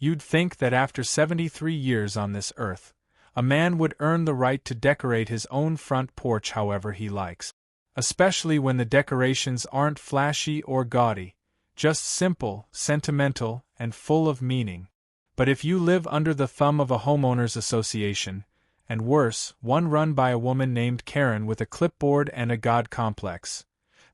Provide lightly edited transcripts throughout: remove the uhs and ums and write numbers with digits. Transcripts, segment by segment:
You'd think that after 73 years on this earth, a man would earn the right to decorate his own front porch however he likes. Especially when the decorations aren't flashy or gaudy, just simple, sentimental, and full of meaning. But if you live under the thumb of a homeowners association, and worse, one run by a woman named Karen with a clipboard and a god complex,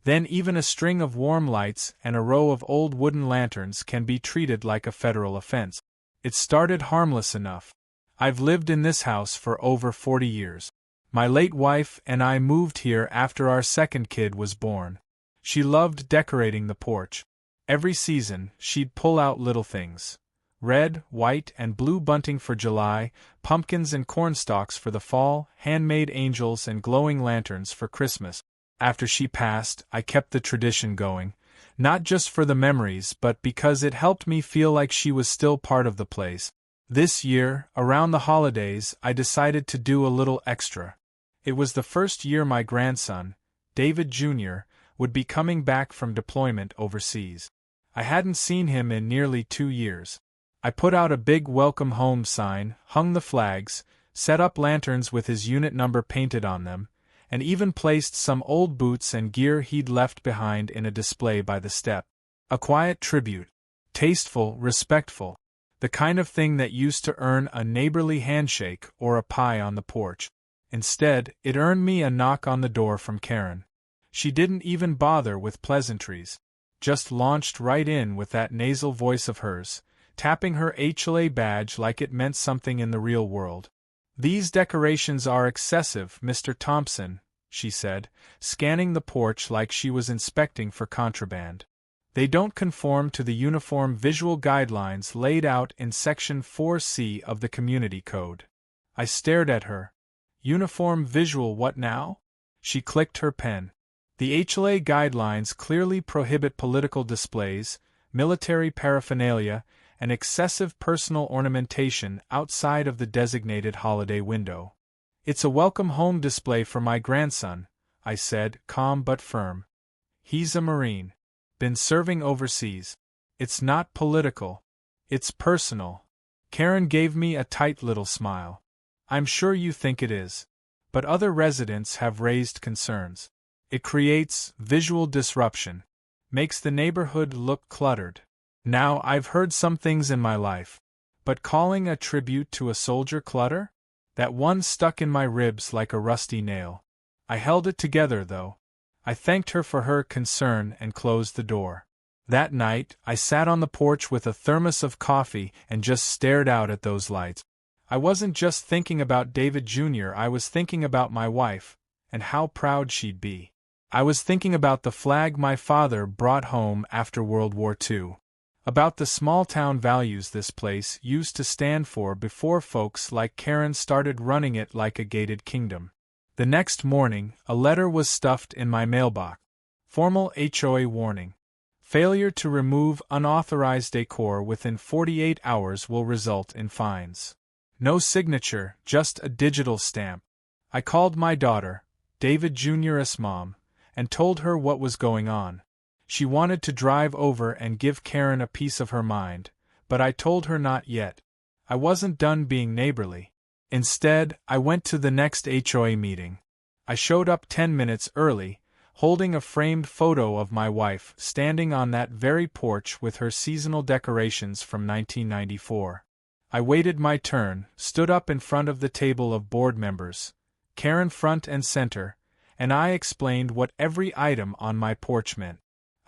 then even a string of warm lights and a row of old wooden lanterns can be treated like a federal offense. It started harmless enough. I've lived in this house for over 40 years. My late wife and I moved here after our second kid was born. She loved decorating the porch. Every season, she'd pull out little things. Red, white, and blue bunting for July, pumpkins and cornstalks for the fall, handmade angels and glowing lanterns for Christmas. After she passed, I kept the tradition going, not just for the memories but because it helped me feel like she was still part of the place. This year, around the holidays, I decided to do a little extra. It was the first year my grandson, David Jr., would be coming back from deployment overseas. I hadn't seen him in nearly 2 years. I put out a big welcome home sign, hung the flags, set up lanterns with his unit number painted on them, and even placed some old boots and gear he'd left behind in a display by the step. A quiet tribute. Tasteful, respectful. The kind of thing that used to earn a neighborly handshake or a pie on the porch. Instead, it earned me a knock on the door from Karen. She didn't even bother with pleasantries. Just launched right in with that nasal voice of hers, tapping her HOA badge like it meant something in the real world. "These decorations are excessive, Mr. Thompson," she said, scanning the porch like she was inspecting for contraband. "They don't conform to the Uniform Visual Guidelines laid out in Section 4C of the Community Code." I stared at her. Uniform Visual what now? She clicked her pen. The HOA guidelines clearly prohibit political displays, military paraphernalia, and excessive personal ornamentation outside of the designated holiday window. "It's a welcome home display for my grandson," I said, calm but firm. "He's a Marine. Been serving overseas. It's not political. It's personal." Karen gave me a tight little smile. "I'm sure you think it is. But other residents have raised concerns. It creates visual disruption. Makes the neighborhood look cluttered. Now, I've heard some things in my life. But calling a tribute to a soldier clutter? That one stuck in my ribs like a rusty nail. I held it together, though. I thanked her for her concern and closed the door. That night, I sat on the porch with a thermos of coffee and just stared out at those lights. I wasn't just thinking about David Jr., I was thinking about my wife, and how proud she'd be. I was thinking about the flag my father brought home after World War II. About the small-town values this place used to stand for before folks like Karen started running it like a gated kingdom. The next morning, a letter was stuffed in my mailbox. Formal HOA warning. Failure to remove unauthorized decor within 48 hours will result in fines. No signature, just a digital stamp. I called my daughter, David Jr.'s mom, and told her what was going on. She wanted to drive over and give Karen a piece of her mind, but I told her not yet. I wasn't done being neighborly. Instead, I went to the next HOA meeting. I showed up 10 minutes early, holding a framed photo of my wife standing on that very porch with her seasonal decorations from 1994. I waited my turn, stood up in front of the table of board members, Karen front and center, and I explained what every item on my porch meant.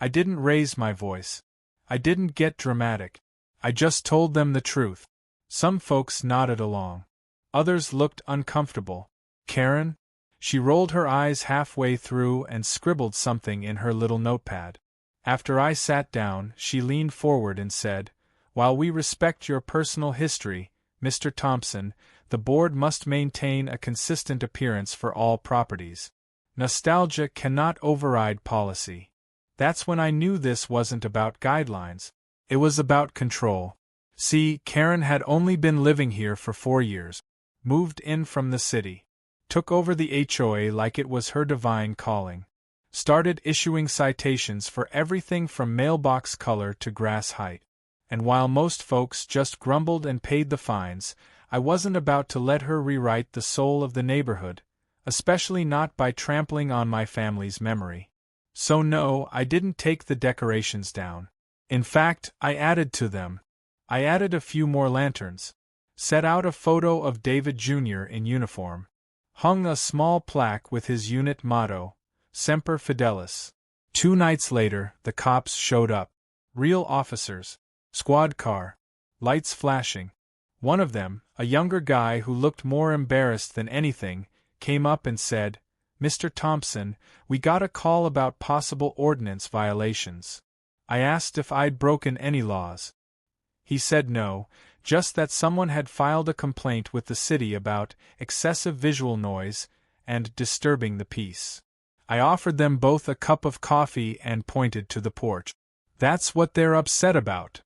I didn't raise my voice. I didn't get dramatic. I just told them the truth. Some folks nodded along. Others looked uncomfortable. "Karen?" She rolled her eyes halfway through and scribbled something in her little notepad. After I sat down, she leaned forward and said, "While we respect your personal history, Mr. Thompson, the board must maintain a consistent appearance for all properties. Nostalgia cannot override policy." That's when I knew this wasn't about guidelines. It was about control. See, Karen had only been living here for 4 years. Moved in from the city. Took over the HOA like it was her divine calling. Started issuing citations for everything from mailbox color to grass height. And while most folks just grumbled and paid the fines, I wasn't about to let her rewrite the soul of the neighborhood, especially not by trampling on my family's memory. So no, I didn't take the decorations down. In fact, I added to them. I added a few more lanterns, set out a photo of David Jr. in uniform, hung a small plaque with his unit motto, Semper Fidelis. 2 nights later, the cops showed up. Real officers. Squad car. Lights flashing. One of them, a younger guy who looked more embarrassed than anything, came up and said, "Mr. Thompson, we got a call about possible ordinance violations." I asked if I'd broken any laws. He said no, just that someone had filed a complaint with the city about excessive visual noise and disturbing the peace. I offered them both a cup of coffee and pointed to the porch. "That's what they're upset about."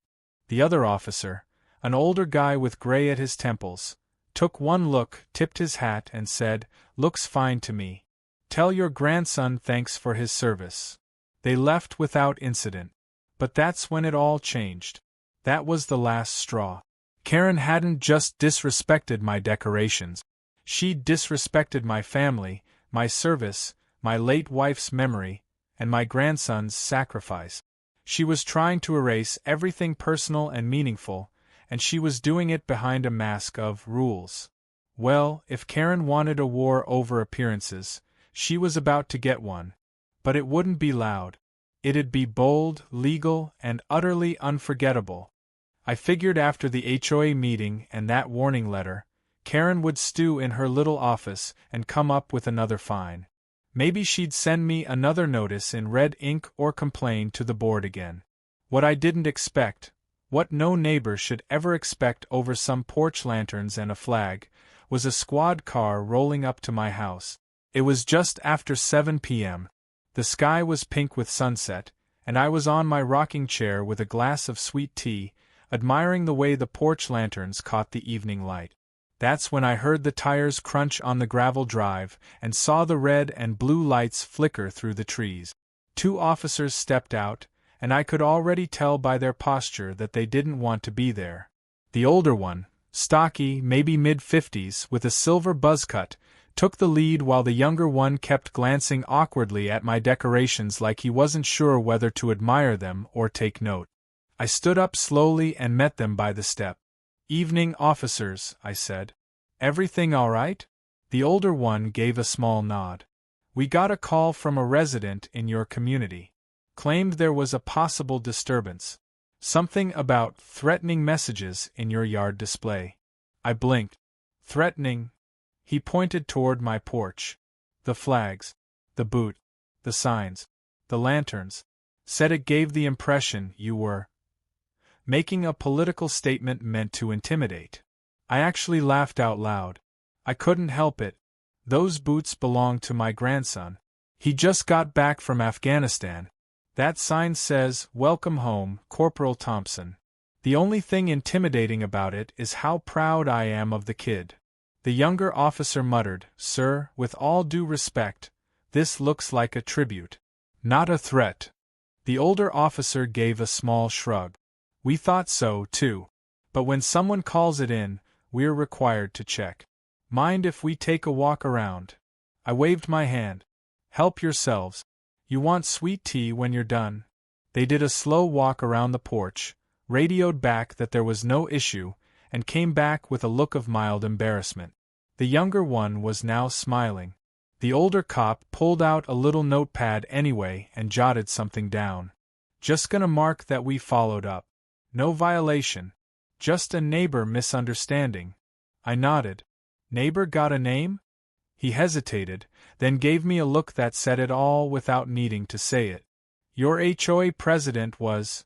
The other officer, an older guy with gray at his temples, took one look, tipped his hat, and said, "Looks fine to me. Tell your grandson thanks for his service." They left without incident. But that's when it all changed. That was the last straw. Karen hadn't just disrespected my decorations. She'd disrespected my family, my service, my late wife's memory, and my grandson's sacrifice. She was trying to erase everything personal and meaningful, and she was doing it behind a mask of rules. Well, if Karen wanted a war over appearances, she was about to get one. But it wouldn't be loud. It'd be bold, legal, and utterly unforgettable. I figured after the HOA meeting and that warning letter, Karen would stew in her little office and come up with another fine. Maybe she'd send me another notice in red ink or complain to the board again. What I didn't expect, what no neighbor should ever expect over some porch lanterns and a flag, was a squad car rolling up to my house. It was just after 7 p.m. The sky was pink with sunset, and I was on my rocking chair with a glass of sweet tea, admiring the way the porch lanterns caught the evening light. That's when I heard the tires crunch on the gravel drive and saw the red and blue lights flicker through the trees. 2 officers stepped out, and I could already tell by their posture that they didn't want to be there. The older one, stocky, maybe mid-50s, with a silver buzz cut, took the lead while the younger one kept glancing awkwardly at my decorations like he wasn't sure whether to admire them or take note. I stood up slowly and met them by the step. "Evening, officers," I said. "Everything all right?" The older one gave a small nod. "We got a call from a resident in your community. Claimed there was a possible disturbance. Something about threatening messages in your yard display." I blinked. "Threatening?" He pointed toward my porch. "The flags, the boot, the signs, the lanterns. Said it gave the impression you were making a political statement meant to intimidate." I actually laughed out loud. I couldn't help it. Those boots belong to my grandson. He just got back from Afghanistan. That sign says, "Welcome home, Corporal Thompson." The only thing intimidating about it is how proud I am of the kid. The younger officer muttered, "Sir, with all due respect, this looks like a tribute, not a threat." The older officer gave a small shrug. "We thought so, too. But when someone calls it in, we're required to check. Mind if we take a walk around?" I waved my hand. "Help yourselves. You want sweet tea when you're done." They did a slow walk around the porch, radioed back that there was no issue, and came back with a look of mild embarrassment. The younger one was now smiling. The older cop pulled out a little notepad anyway and jotted something down. "Just gonna mark that we followed up. No violation. Just a neighbor misunderstanding." I nodded. "Neighbor got a name?" He hesitated, then gave me a look that said it all without needing to say it. "Your HOA president was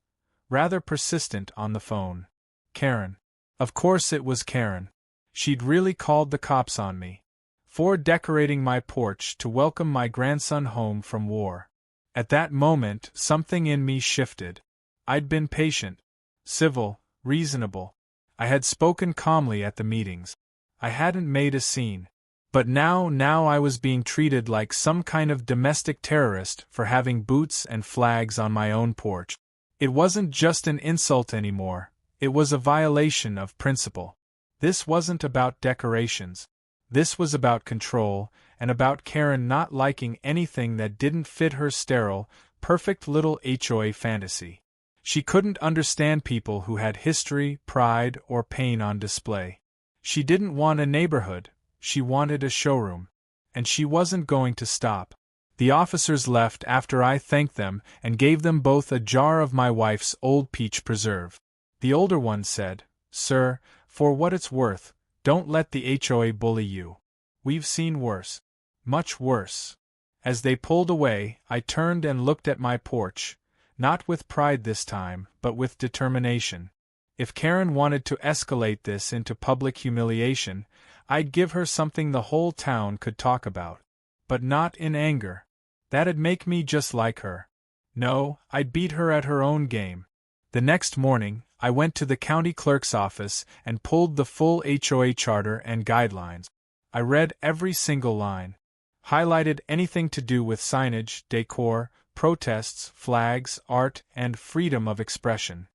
rather persistent on the phone. Karen." Of course it was Karen. She'd really called the cops on me for decorating my porch to welcome my grandson home from war. At that moment, something in me shifted. I'd been patient, civil, reasonable. I had spoken calmly at the meetings. I hadn't made a scene. But now I was being treated like some kind of domestic terrorist for having boots and flags on my own porch. It wasn't just an insult anymore, it was a violation of principle. This wasn't about decorations. This was about control, and about Karen not liking anything that didn't fit her sterile, perfect little HOA fantasy. She couldn't understand people who had history, pride, or pain on display. She didn't want a neighborhood, she wanted a showroom. And she wasn't going to stop. The officers left after I thanked them and gave them both a jar of my wife's old peach preserve. The older one said, "Sir, for what it's worth, don't let the HOA bully you. We've seen worse. Much worse." As they pulled away, I turned and looked at my porch, not with pride this time, but with determination. If Karen wanted to escalate this into public humiliation, I'd give her something the whole town could talk about. But not in anger. That'd make me just like her. No, I'd beat her at her own game. The next morning, I went to the county clerk's office and pulled the full HOA charter and guidelines. I read every single line. Highlighted anything to do with signage, decor, protests, flags, art, and freedom of expression.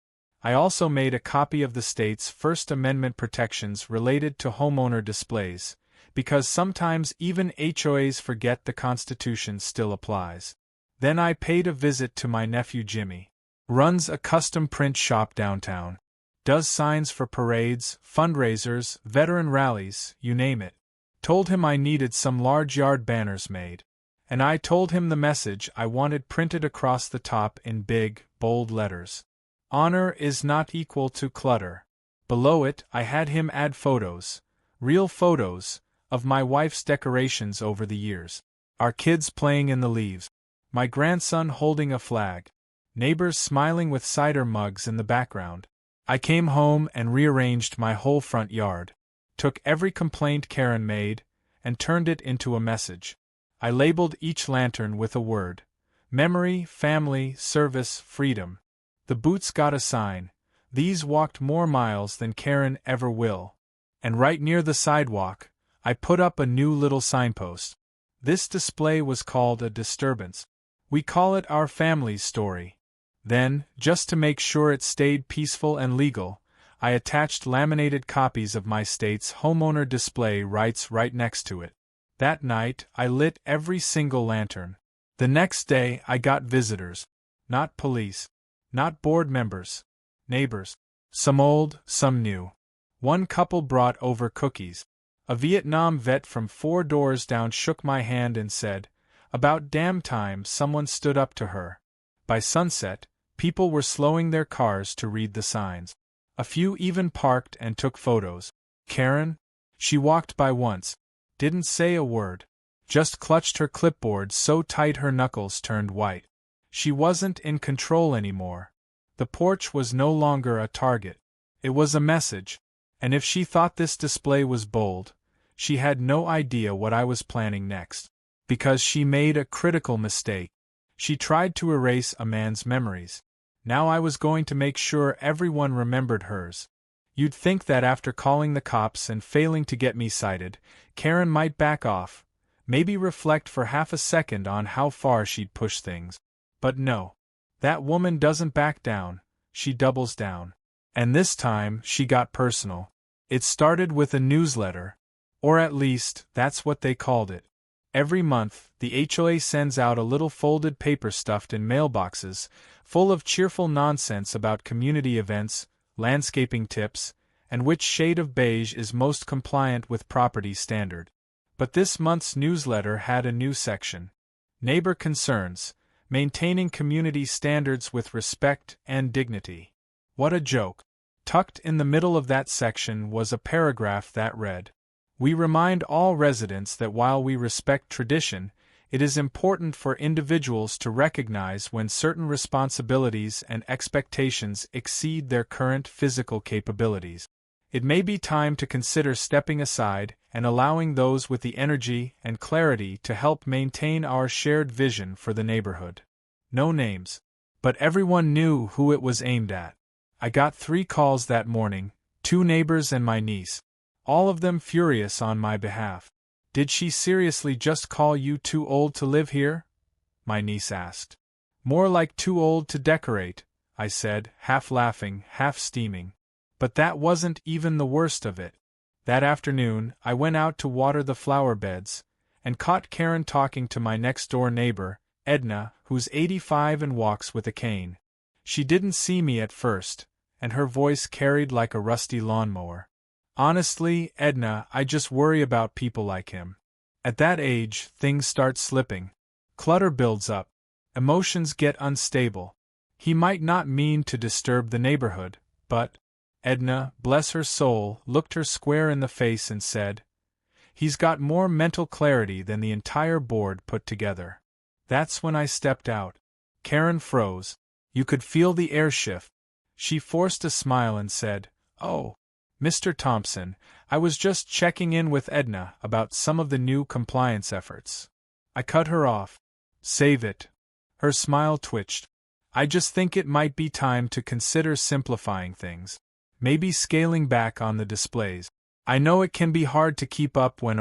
I also made a copy of the state's First Amendment protections related to homeowner displays, because sometimes even HOAs forget the Constitution still applies. Then I paid a visit to my nephew Jimmy. Runs a custom print shop downtown. Does signs for parades, fundraisers, veteran rallies, you name it. Told him I needed some large yard banners made. And I told him the message I wanted printed across the top in big, bold letters. Honor is not equal to clutter. Below it, I had him add photos, real photos, of my wife's decorations over the years. Our kids playing in the leaves. My grandson holding a flag. Neighbors smiling with cider mugs in the background. I came home and rearranged my whole front yard. Took every complaint Karen made, and turned it into a message. I labeled each lantern with a word. Memory, family, service, freedom. The Boots got a sign. These walked more miles than Karen ever will. And right near the sidewalk, I put up a new little signpost. This display was called a disturbance. We call it our family's story. Then, just to make sure it stayed peaceful and legal, I attached laminated copies of my state's homeowner display rights right next to it. That night, I lit every single lantern. The next day, I got visitors. Not police. Not board members. Neighbors. Some old, some new. One couple brought over cookies. A Vietnam vet from 4 doors down shook my hand and said, "About damn time someone stood up to her." By sunset, people were slowing their cars to read the signs. A few even parked and took photos. Karen? She walked by once. Didn't say a word. Just clutched her clipboard so tight her knuckles turned white. She wasn't in control anymore. The porch was no longer a target. It was a message. And if she thought this display was bold, she had no idea what I was planning next. Because she made a critical mistake. She tried to erase a man's memories. Now I was going to make sure everyone remembered hers. You'd think that after calling the cops and failing to get me cited, Karen might back off, maybe reflect for half a second on how far she'd pushed things. But no. That woman doesn't back down, she doubles down. And this time, she got personal. It started with a newsletter. Or at least, that's what they called it. Every month, the HOA sends out a little folded paper stuffed in mailboxes, full of cheerful nonsense about community events, landscaping tips, and which shade of beige is most compliant with property standard. But this month's newsletter had a new section. Neighbor concerns, maintaining community standards with respect and dignity. What a joke. Tucked in the middle of that section was a paragraph that read, "We remind all residents that while we respect tradition, it is important for individuals to recognize when certain responsibilities and expectations exceed their current physical capabilities. It may be time to consider stepping aside and allowing those with the energy and clarity to help maintain our shared vision for the neighborhood." No names. But everyone knew who it was aimed at. I got 3 calls that morning, 2 neighbors and my niece. All of them furious on my behalf. "Did she seriously just call you too old to live here?" my niece asked. "More like too old to decorate," I said, half laughing, half steaming. But that wasn't even the worst of it. That afternoon, I went out to water the flower beds, and caught Karen talking to my next-door neighbor, Edna, who's 85 and walks with a cane. She didn't see me at first, and her voice carried like a rusty lawnmower. Honestly, Edna, I just worry about people like him. At that age, things start slipping. Clutter builds up. Emotions get unstable. He might not mean to disturb the neighborhood, but Edna, bless her soul, looked her square in the face and said, "He's got more mental clarity than the entire board put together." That's when I stepped out. Karen froze. You could feel the air shift. She forced a smile and said, "Oh, Mr. Thompson, I was just checking in with Edna about some of the new compliance efforts." I cut her off. "Save it." Her smile twitched. "I just think it might be time to consider simplifying things. Maybe scaling back on the displays. I know it can be hard to keep up when,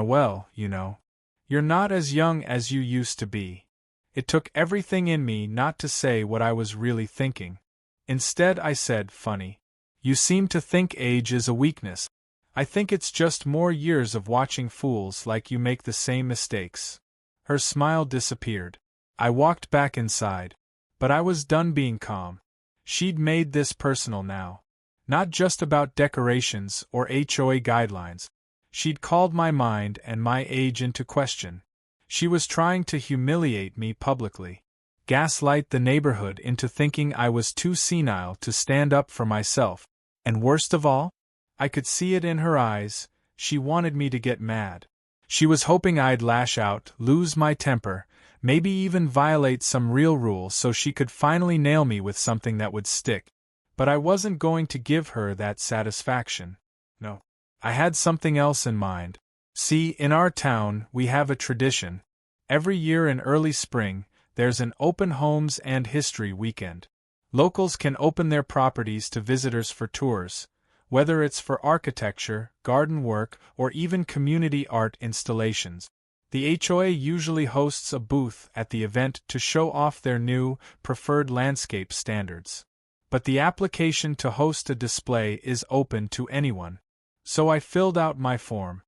you know. You're not as young as you used to be." It took everything in me not to say what I was really thinking. Instead, I said, "Funny. You seem to think age is a weakness. I think it's just more years of watching fools like you make the same mistakes." Her smile disappeared. I walked back inside. But I was done being calm. She'd made this personal now. Not just about decorations or HOA guidelines. She'd called my mind and my age into question. She was trying to humiliate me publicly. Gaslight the neighborhood into thinking I was too senile to stand up for myself. And worst of all, I could see it in her eyes, she wanted me to get mad. She was hoping I'd lash out, lose my temper, maybe even violate some real rule so she could finally nail me with something that would stick. But I wasn't going to give her that satisfaction. No. I had something else in mind. See, in our town, we have a tradition. Every year in early spring, there's an open homes and history weekend. Locals can open their properties to visitors for tours, whether it's for architecture, garden work, or even community art installations. The HOA usually hosts a booth at the event to show off their new, preferred landscape standards. But the application to host a display is open to anyone. So I filled out my form.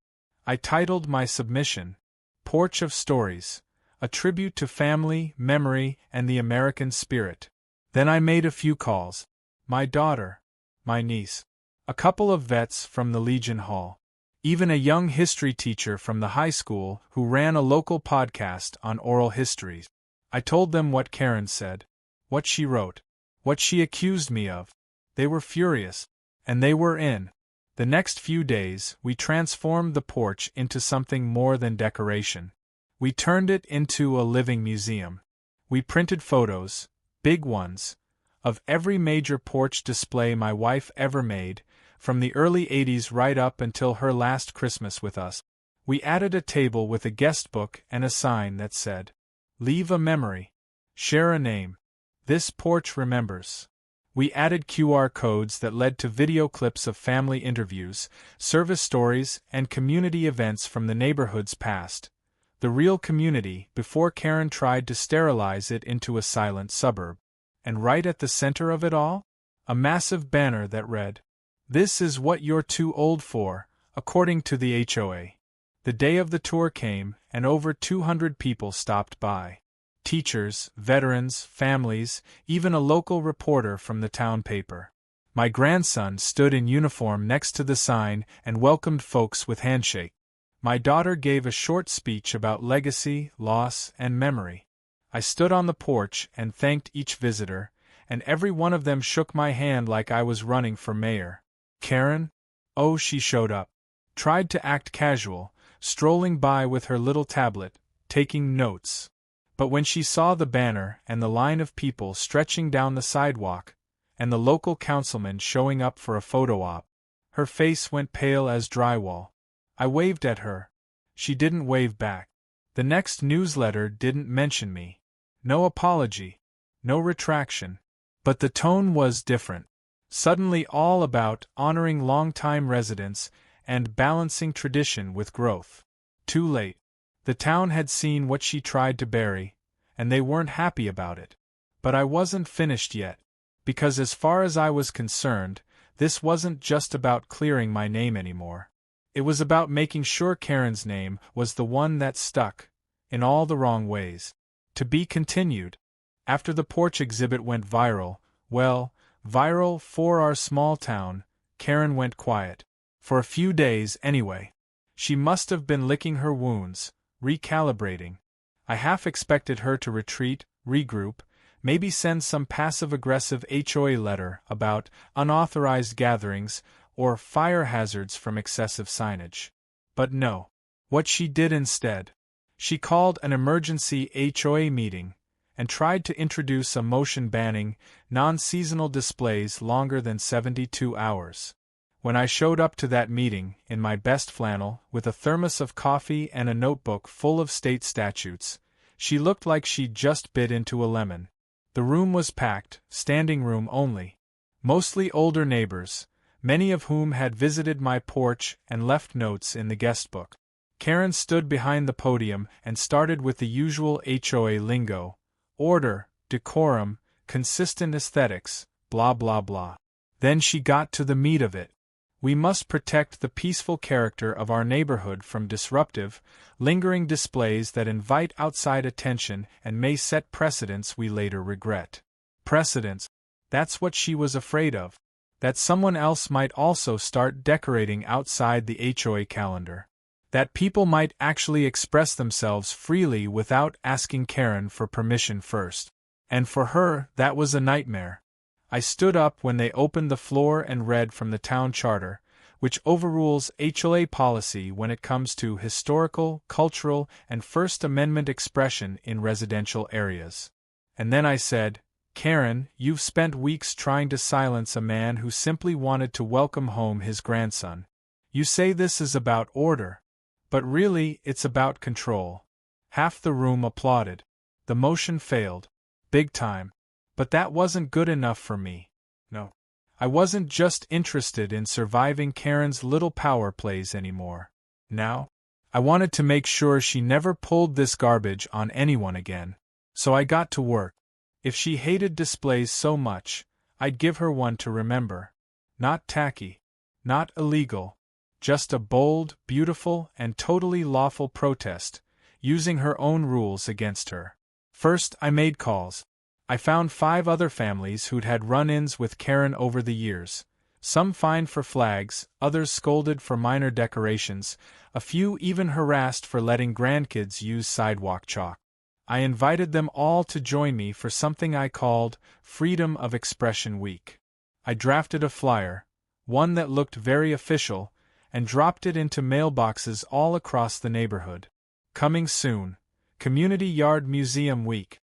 I titled my submission, "Porch of Stories, a tribute to family, memory, and the American spirit." Then I made a few calls. My daughter, my niece, a couple of vets from the Legion Hall, even a young history teacher from the high school who ran a local podcast on oral histories. I told them what Karen said, what she wrote, what she accused me of. They were furious, and they were in. The next few days, we transformed the porch into something more than decoration. We turned it into a living museum. We printed photos, big ones, of every major porch display my wife ever made, from the early 80s right up until her last Christmas with us. We added a table with a guest book and a sign that said, "Leave a memory. Share a name. This porch remembers." We added QR codes that led to video clips of family interviews, service stories, and community events from the neighborhood's past. The real community, before Karen tried to sterilize it into a silent suburb. And right at the center of it all, a massive banner that read, "This is what you're too old for, according to the HOA." The day of the tour came, and over 200 people stopped by. Teachers, veterans, families, even a local reporter from the town paper. My grandson stood in uniform next to the sign and welcomed folks with handshake. My daughter gave a short speech about legacy, loss, and memory. I stood on the porch and thanked each visitor, and every one of them shook my hand like I was running for mayor. Karen? Oh, she showed up. Tried to act casual, strolling by with her little tablet, taking notes. But when she saw the banner and the line of people stretching down the sidewalk, and the local councilman showing up for a photo op, her face went pale as drywall. I waved at her. She didn't wave back. The next newsletter didn't mention me. No apology. No retraction. But the tone was different. Suddenly all about honoring longtime residents and balancing tradition with growth. Too late. The town had seen what she tried to bury, and they weren't happy about it. But I wasn't finished yet. Because as far as I was concerned, this wasn't just about clearing my name anymore. It was about making sure Karen's name was the one that stuck, in all the wrong ways. To be continued. After the porch exhibit went viral, well, viral for our small town, Karen went quiet. For a few days, anyway. She must have been licking her wounds, recalibrating. I half expected her to retreat, regroup, maybe send some passive-aggressive HOA letter about unauthorized gatherings or fire hazards from excessive signage. But no. What she did instead. She called an emergency HOA meeting and tried to introduce a motion banning non-seasonal displays longer than 72 hours. When I showed up to that meeting, in my best flannel, with a thermos of coffee and a notebook full of state statutes, she looked like she'd just bit into a lemon. The room was packed, standing room only. Mostly older neighbors, many of whom had visited my porch and left notes in the guest book. Karen stood behind the podium and started with the usual HOA lingo: order, decorum, consistent aesthetics, blah blah blah. Then she got to the meat of it. We must protect the peaceful character of our neighborhood from disruptive, lingering displays that invite outside attention and may set precedents we later regret. Precedents. That's what she was afraid of. That someone else might also start decorating outside the HOA calendar. That people might actually express themselves freely without asking Karen for permission first. And for her, that was a nightmare. I stood up when they opened the floor and read from the town charter, which overrules HOA policy when it comes to historical, cultural, and First Amendment expression in residential areas. And then I said, Karen, you've spent weeks trying to silence a man who simply wanted to welcome home his grandson. You say this is about order. But really, it's about control. Half the room applauded. The motion failed. Big time. But that wasn't good enough for me. No. I wasn't just interested in surviving Karen's little power plays anymore. Now, I wanted to make sure she never pulled this garbage on anyone again. So I got to work. If she hated displays so much, I'd give her one to remember. Not tacky. Not illegal. Just a bold, beautiful, and totally lawful protest, using her own rules against her. First, I made calls. I found 5 other families who'd had run-ins with Karen over the years, some fined for flags, others scolded for minor decorations, a few even harassed for letting grandkids use sidewalk chalk. I invited them all to join me for something I called Freedom of Expression Week. I drafted a flyer, one that looked very official, and dropped it into mailboxes all across the neighborhood. Coming soon, Community Yard Museum Week.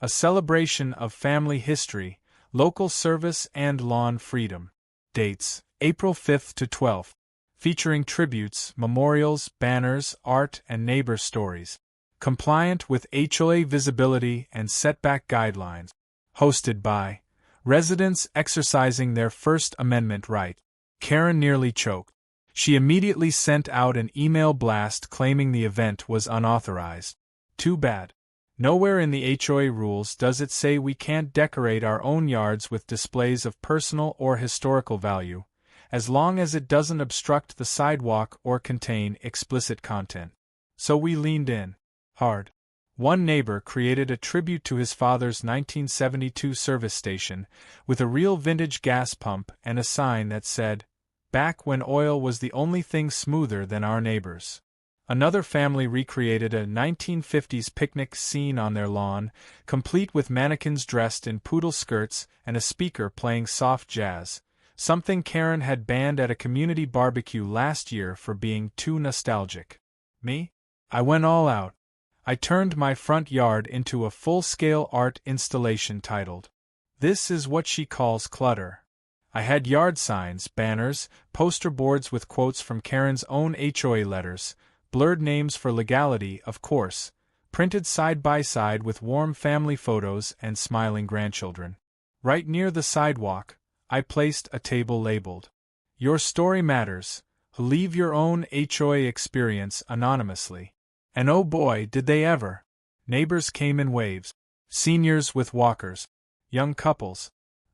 A celebration of family history, local service and lawn freedom. Dates, April 5th to 12th. Featuring tributes, memorials, banners, art, and neighbor stories. Compliant with HOA visibility and setback guidelines. Hosted by residents exercising their First Amendment right. Karen nearly choked. She immediately sent out an email blast claiming the event was unauthorized. Too bad. Nowhere in the HOA rules does it say we can't decorate our own yards with displays of personal or historical value, as long as it doesn't obstruct the sidewalk or contain explicit content. So we leaned in. Hard. One neighbor created a tribute to his father's 1972 service station with a real vintage gas pump and a sign that said, "Back when oil was the only thing smoother than our neighbors." Another family recreated a 1950s picnic scene on their lawn, complete with mannequins dressed in poodle skirts and a speaker playing soft jazz, something Karen had banned at a community barbecue last year for being too nostalgic. Me? I went all out. I turned my front yard into a full-scale art installation titled, "This is what she calls clutter." I had yard signs, banners, poster boards with quotes from Karen's own HOA letters, blurred names for legality, of course, printed side by side with warm family photos and smiling grandchildren. Right near the sidewalk, I placed a table labeled, "Your story matters. Leave your own HOA experience anonymously." And oh boy, did they ever! Neighbors came in waves. Seniors with walkers. Young couples.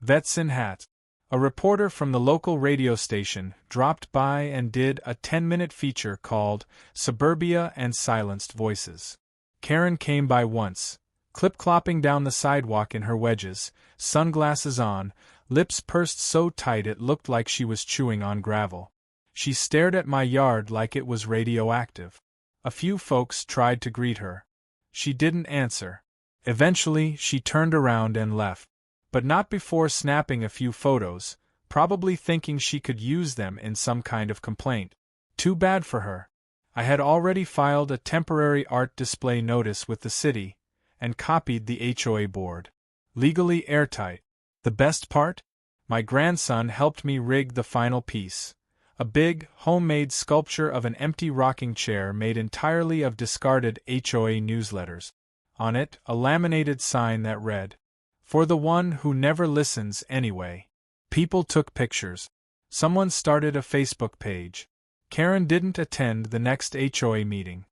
Vets in hats. A reporter from the local radio station dropped by and did a 10-minute feature called Suburbia and Silenced Voices. Karen came by once, clip-clopping down the sidewalk in her wedges, sunglasses on, lips pursed so tight it looked like she was chewing on gravel. She stared at my yard like it was radioactive. A few folks tried to greet her. She didn't answer. Eventually, she turned around and left. But not before snapping a few photos, probably thinking she could use them in some kind of complaint. Too bad for her. I had already filed a temporary art display notice with the city, and copied the HOA board. Legally airtight. The best part? My grandson helped me rig the final piece. A big, homemade sculpture of an empty rocking chair made entirely of discarded HOA newsletters. On it, a laminated sign that read, "For the one who never listens anyway." People took pictures. Someone started a Facebook page. Karen didn't attend the next HOA meeting.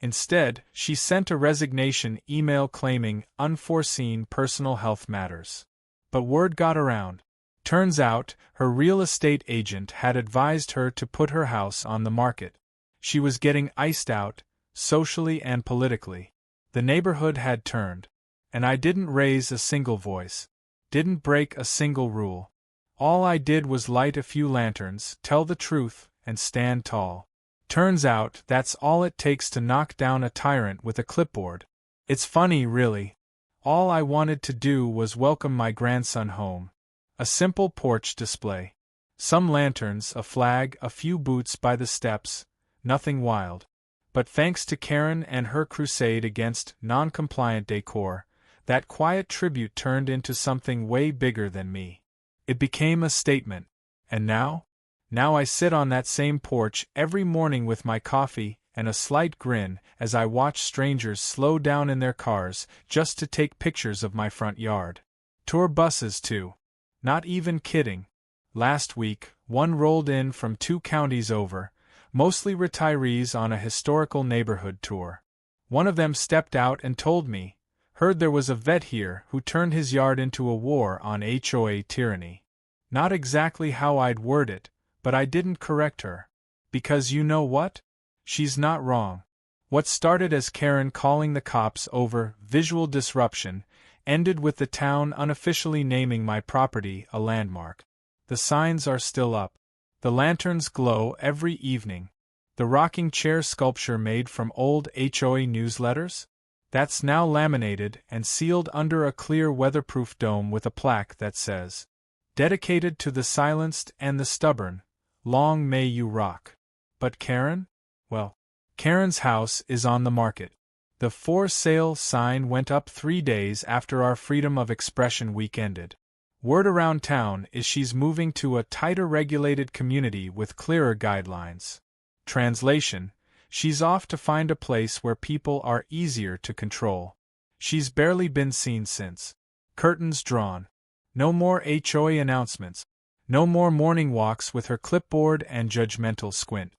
Instead, she sent a resignation email claiming unforeseen personal health matters. But word got around. Turns out, her real estate agent had advised her to put her house on the market. She was getting iced out, socially and politically. The neighborhood had turned. And I didn't raise a single voice. Didn't break a single rule. All I did was light a few lanterns, tell the truth, and stand tall. Turns out, that's all it takes to knock down a tyrant with a clipboard. It's funny, really. All I wanted to do was welcome my grandson home. A simple porch display. Some lanterns, a flag, a few boots by the steps, nothing wild. But thanks to Karen and her crusade against non-compliant decor, that quiet tribute turned into something way bigger than me. It became a statement. And now? Now I sit on that same porch every morning with my coffee and a slight grin as I watch strangers slow down in their cars just to take pictures of my front yard. Tour buses too. Not even kidding. Last week, one rolled in from 2 counties over, mostly retirees on a historical neighborhood tour. One of them stepped out and told me, heard there was a vet here who turned his yard into a war on HOA tyranny. Not exactly how I'd word it, but I didn't correct her. Because you know what? She's not wrong. What started as Karen calling the cops over visual disruption ended with the town unofficially naming my property a landmark. The signs are still up. The lanterns glow every evening. The rocking chair sculpture made from old HOA newsletters? That's now laminated and sealed under a clear weatherproof dome with a plaque that says, "Dedicated to the silenced and the stubborn, long may you rock." But Karen? Well, Karen's house is on the market. The for sale sign went up 3 days after our Freedom of Expression week ended. Word around town is she's moving to a tighter regulated community with clearer guidelines. Translation: she's off to find a place where people are easier to control. She's barely been seen since. Curtains drawn. No more HOA announcements. No more morning walks with her clipboard and judgmental squint.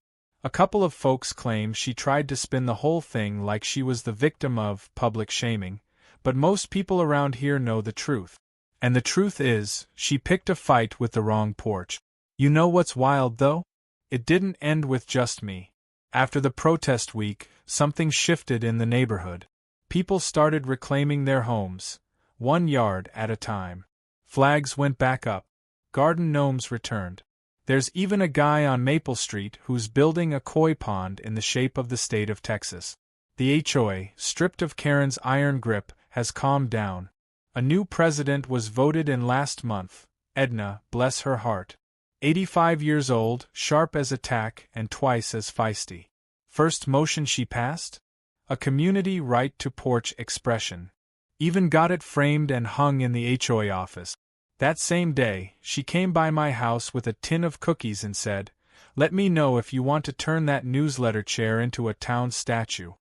A couple of folks claim she tried to spin the whole thing like she was the victim of public shaming, but most people around here know the truth. And the truth is, she picked a fight with the wrong porch. You know what's wild, though? It didn't end with just me. After the protest week, something shifted in the neighborhood. People started reclaiming their homes, 1 yard at a time. Flags went back up. Garden gnomes returned. There's even a guy on Maple Street who's building a koi pond in the shape of the state of Texas. The HOA, stripped of Karen's iron grip, has calmed down. A new president was voted in last month, Edna, bless her heart. 85 years old, sharp as a tack and twice as feisty. First motion she passed? A community right to porch expression. Even got it framed and hung in the HOA office. That same day, she came by my house with a tin of cookies and said, "Let me know if you want to turn that newsletter chair into a town statue.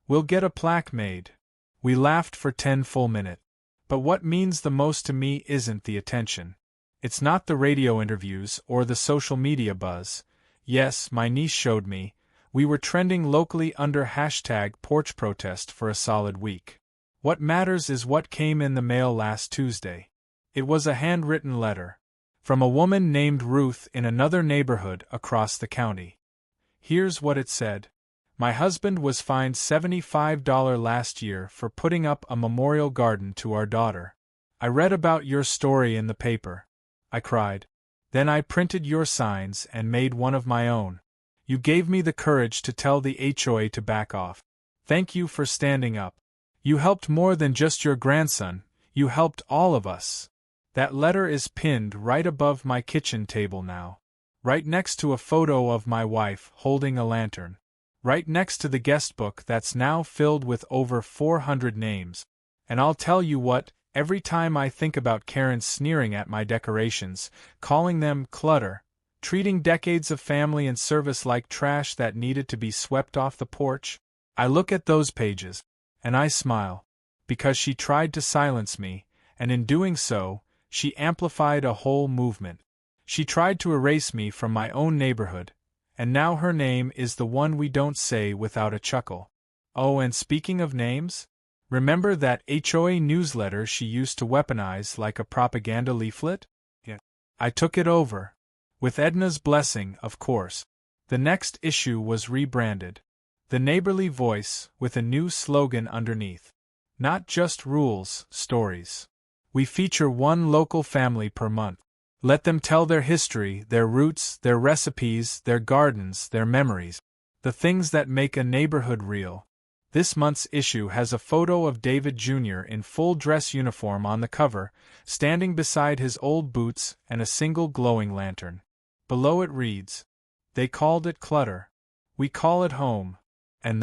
We'll get a plaque made." We laughed for 10 full minutes. But what means the most to me isn't the attention. It's not the radio interviews or the social media buzz. Yes, my niece showed me. We were trending locally under #porchprotest for a solid week. What matters is what came in the mail last Tuesday. It was a handwritten letter. From a woman named Ruth in another neighborhood across the county. Here's what it said. My husband was fined $75 last year for putting up a memorial garden to our daughter. I read about your story in the paper. I cried. Then I printed your signs and made one of my own. You gave me the courage to tell the HOA to back off. Thank you for standing up. You helped more than just your grandson, you helped all of us. That letter is pinned right above my kitchen table now. Right next to a photo of my wife holding a lantern. Right next to the guest book that's now filled with over 400 names. And I'll tell you what, every time I think about Karen sneering at my decorations, calling them clutter, treating decades of family and service like trash that needed to be swept off the porch, I look at those pages, and I smile, because she tried to silence me, and in doing so, she amplified a whole movement. She tried to erase me from my own neighborhood, and now her name is the one we don't say without a chuckle. Oh, and speaking of names, remember that HOA newsletter she used to weaponize like a propaganda leaflet? Yeah. I took it over. With Edna's blessing, of course. The next issue was rebranded. The Neighborly Voice, with a new slogan underneath. Not just rules, stories. We feature one local family per month. Let them tell their history, their roots, their recipes, their gardens, their memories. The things that make a neighborhood real. This month's issue has a photo of David Jr. in full dress uniform on the cover, standing beside his old boots and a single glowing lantern. Below it reads, "They called it clutter. We call it home. And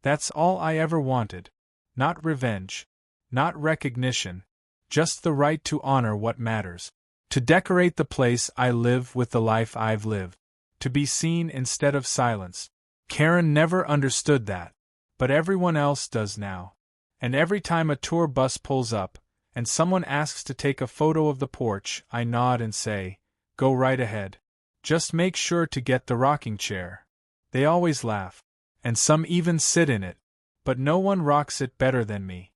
that's all I ever wanted. Not revenge. Not recognition. Just the right to honor what matters. To decorate the place I live with the life I've lived. To be seen instead of silenced." Karen never understood that. But everyone else does now. And every time a tour bus pulls up, and someone asks to take a photo of the porch, I nod and say, "Go right ahead. Just make sure to get the rocking chair." They always laugh. And some even sit in it. But no one rocks it better than me.